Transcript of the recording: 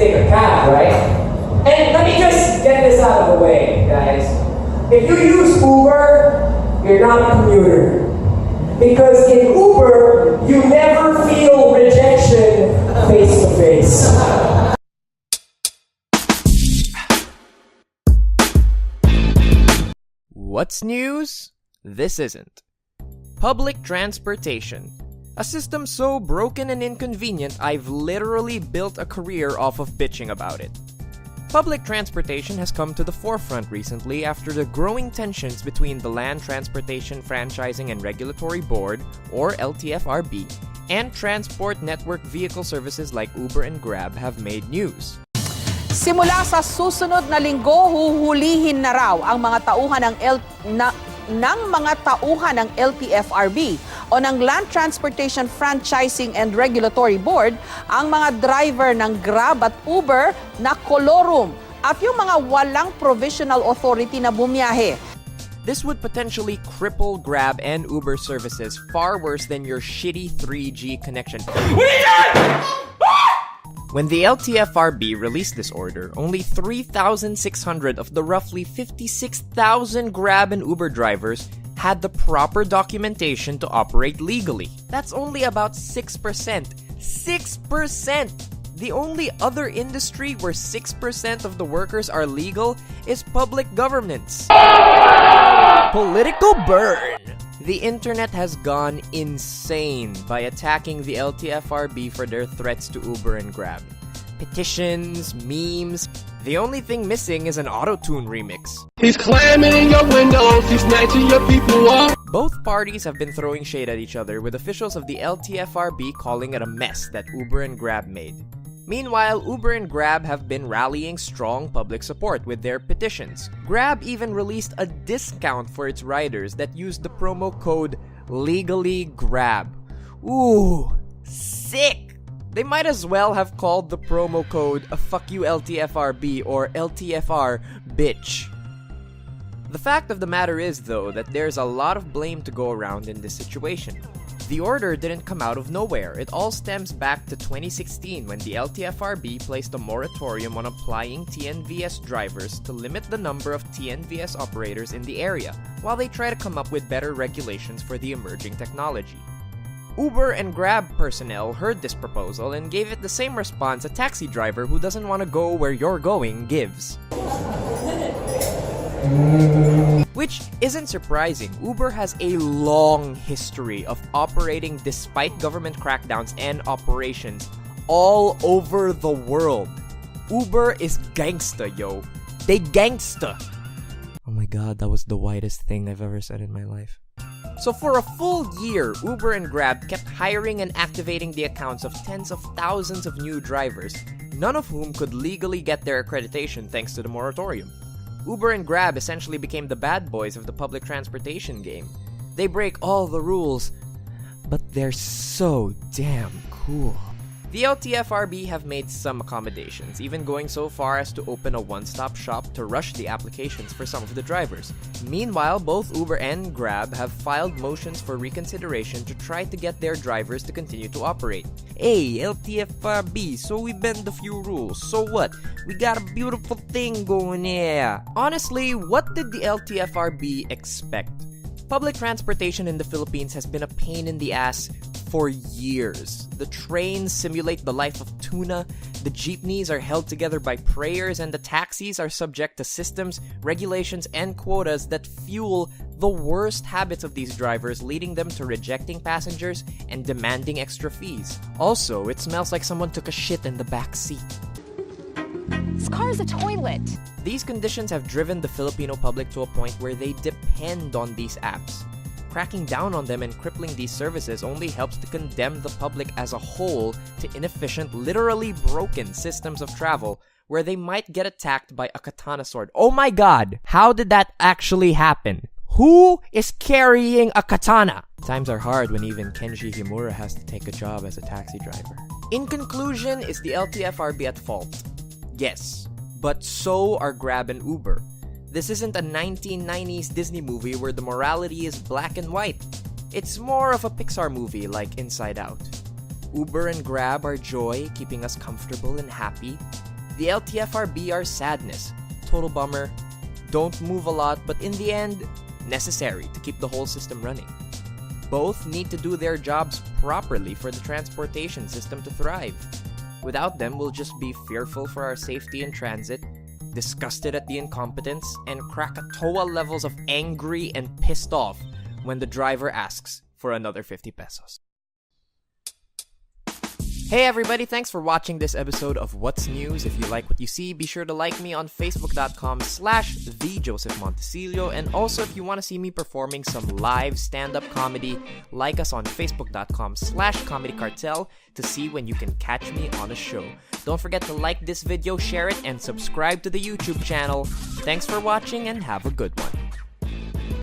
take a cab, right? And let me just get this out of the way, guys. If you use Uber, you're not a commuter. Because in Uber, you never feel rejection face to face. What's news? This isn't. Public transportation. A system so broken and inconvenient, I've literally built a career off of bitching about it. Public transportation has come to the forefront recently after the growing tensions between the Land Transportation Franchising and Regulatory Board, or LTFRB, and transport network vehicle services like Uber and Grab have made news. Simula sa susunod na linggo, huhulihin na raw ang mga tauhan ng LTFRB o ng Land Transportation Franchising and Regulatory Board ang mga driver ng Grab at Uber na colorum at yung mga walang provisional authority na bumiyahe. This would potentially cripple Grab and Uber services far worse than your shitty 3G connection. When the LTFRB released this order, only 3,600 of the roughly 56,000 Grab and Uber drivers had the proper documentation to operate legally. That's only about 6%. 6%! The only other industry where 6% of the workers are legal is public governments. Political burn! The internet has gone insane by attacking the LTFRB for their threats to Uber and Grab. Petitions, memes. The only thing missing is an auto-tune remix. He's climbing in your windows, he's snatching your people up. Both parties have been throwing shade at each other, with officials of the LTFRB calling it a mess that Uber and Grab made. Meanwhile, Uber and Grab have been rallying strong public support with their petitions. Grab even released a discount for its riders that used the promo code LegallyGrab. Ooh, sick! They might as well have called the promo code a fuck you LTFRB or LTFR bitch. The fact of the matter is, though, that there's a lot of blame to go around in this situation. The order didn't come out of nowhere. It all stems back to 2016 when the LTFRB placed a moratorium on applying TNVS drivers to limit the number of TNVS operators in the area, while they try to come up with better regulations for the emerging technology. Uber and Grab personnel heard this proposal and gave it the same response a taxi driver who doesn't want to go where you're going gives. Which isn't surprising. Uber has a long history of operating despite government crackdowns and operations all over the world. Uber is gangsta, yo. They gangsta. Oh my god, that was the whitest thing I've ever said in my life. So for a full year, Uber and Grab kept hiring and activating the accounts of tens of thousands of new drivers, none of whom could legally get their accreditation thanks to the moratorium. Uber and Grab essentially became the bad boys of the public transportation game. They break all the rules, but they're so damn cool. The LTFRB have made some accommodations, even going so far as to open a one-stop shop to rush the applications for some of the drivers. Meanwhile, both Uber and Grab have filed motions for reconsideration to try to get their drivers to continue to operate. Hey, LTFRB, so we bend a few rules, so what? We got a beautiful thing going here. Honestly, what did the LTFRB expect? Public transportation in the Philippines has been a pain in the ass for years. The trains simulate the life of tuna, the jeepneys are held together by prayers, and the taxis are subject to systems, regulations, and quotas that fuel the worst habits of these drivers, leading them to rejecting passengers and demanding extra fees. Also, it smells like someone took a shit in the back seat. This car is a toilet. These conditions have driven the Filipino public to a point where they depend on these apps. Cracking down on them and crippling these services only helps to condemn the public as a whole to inefficient, literally broken systems of travel where they might get attacked by a katana sword. Oh my god! How did that actually happen? Who is carrying a katana? Times are hard when even Kenji Himura has to take a job as a taxi driver. In conclusion, is the LTFRB at fault? Yes, but so are Grab and Uber. This isn't a 1990s Disney movie where the morality is black and white. It's more of a Pixar movie like Inside Out. Uber and Grab are joy, keeping us comfortable and happy. The LTFRB are sadness, total bummer, don't move a lot, but in the end, necessary to keep the whole system running. Both need to do their jobs properly for the transportation system to thrive. Without them, we'll just be fearful for our safety in transit, disgusted at the incompetence, and Krakatoa levels of angry and pissed off when the driver asks for another 50 pesos. Hey everybody, thanks for watching this episode of What's News. If you like what you see, be sure to like me on facebook.com/thejosephmontecillo. And also, if you want to see me performing some live stand-up comedy, like us on facebook.com/comedycartel to see when you can catch me on a show. Don't forget to like this video, share it, and subscribe to the YouTube channel. Thanks for watching and have a good one.